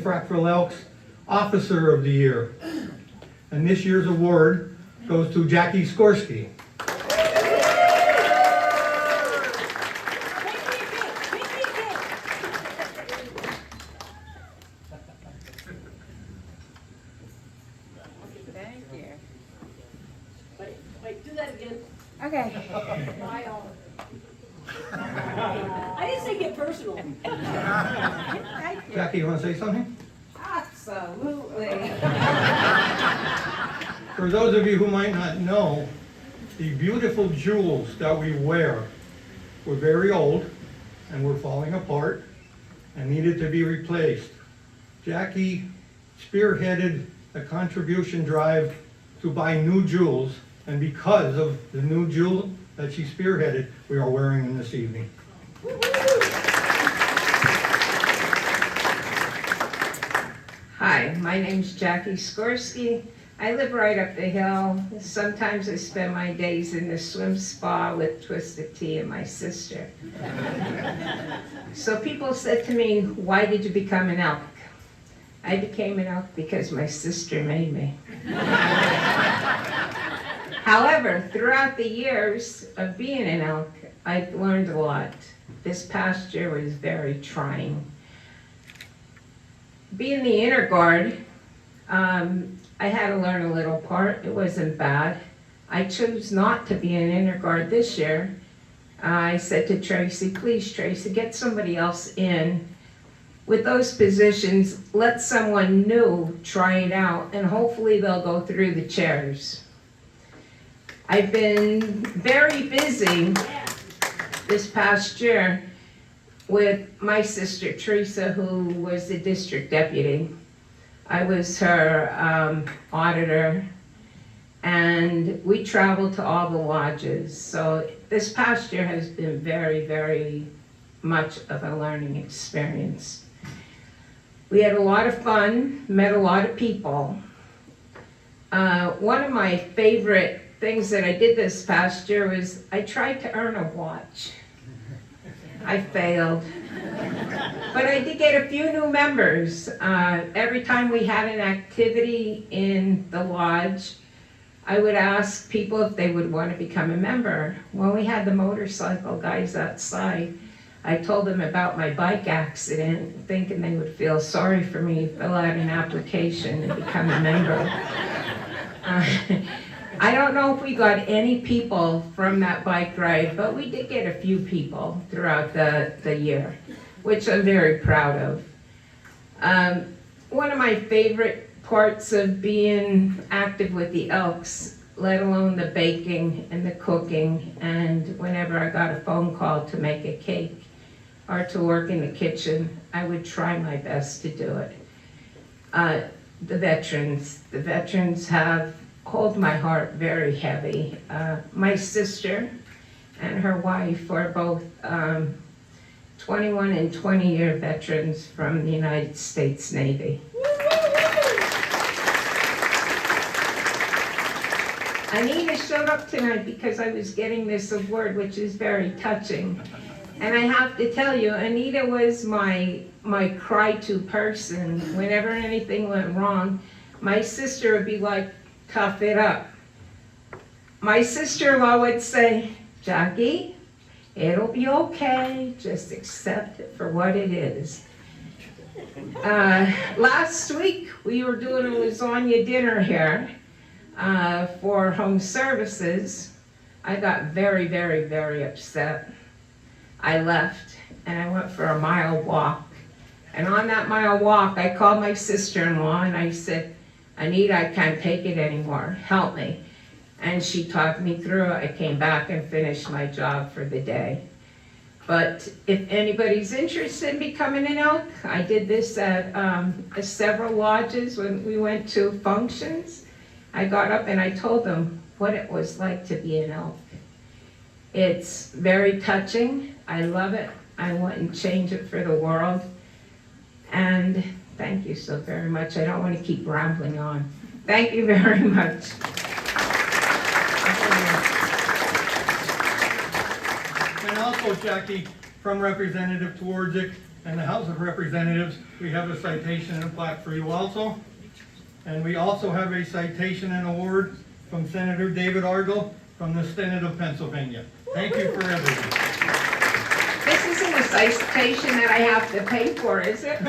FRACKVILLE ELKS Officer of the Year. And this year's award goes to Jackie Skorski. Thank you. Wait, do that again. Okay. I didn't say get personal. Thank you. Jackie, you want to say something? Absolutely. For those of you who might not know, the beautiful jewels that we wear were very old and were falling apart and needed to be replaced. Jackie spearheaded a contribution drive to buy new jewels, and because of the new jewel that she spearheaded, we are wearing them this evening. Hi, my name's Jackie Skorski. I live right up the hill. Sometimes I spend my days in the swim spa with Twisted Tea and my sister. So people said to me, why did you become an elk? I became an elk because my sister made me. However, throughout the years of being an elk, I've learned a lot. This past year was very trying. Being the inner guard, I had to learn a little part. It wasn't bad. I chose not to be an inner guard this year. I said to Tracy, please Tracy, get somebody else in. With those positions, let someone new try it out, and hopefully they'll go through the chairs. I've been very busy this past year with my sister Teresa, who was the district deputy. I was her auditor, and we traveled to all the lodges. So this past year has been very, very much of a learning experience. We had a lot of fun, met a lot of people. One of my favorite things that I did this past year was I tried to earn a watch. I failed. But I did get a few new members. Every time we had an activity in the lodge, I would ask people if they would want to become a member. When we had the motorcycle guys outside, I told them about my bike accident, thinking they would feel sorry for me, fill out an application and become a member. I don't know if we got any people from that bike ride, but we did get a few people throughout the year, which I'm very proud of. One of my favorite parts of being active with the Elks, let alone the baking and the cooking, and whenever I got a phone call to make a cake or to work in the kitchen, I would try my best to do it. The veterans hold my heart very heavy. My sister and her wife are both 21 and 20-year veterans from the United States Navy. Anita showed up tonight because I was getting this award, which is very touching. And I have to tell you, Anita was my cry-to person. Whenever anything went wrong, my sister would be like, tough it up. My sister-in-law would say, Jackie, it'll be okay, just accept it for what it is. Last week, we were doing a lasagna dinner here for home services. I got very, very, very upset. I left and I went for a mile walk. And on that mile walk, I called my sister-in-law and I said, Anita, I can't take it anymore, help me. And she talked me through it. I came back and finished my job for the day. But if anybody's interested in becoming an elk, I did this at several lodges when we went to functions. I got up and I told them what it was like to be an elk. It's very touching. I love it. I wouldn't change it for the world. And thank you so very much. I don't want to keep rambling on. Thank you very much. And also, Jackie, from Representative Twardzik, and the House of Representatives, we have a citation and a plaque for you also. And we also have a citation and award from Senator David Argel from the Senate of Pennsylvania. Thank you for everything. This isn't a citation that I have to pay for, is it?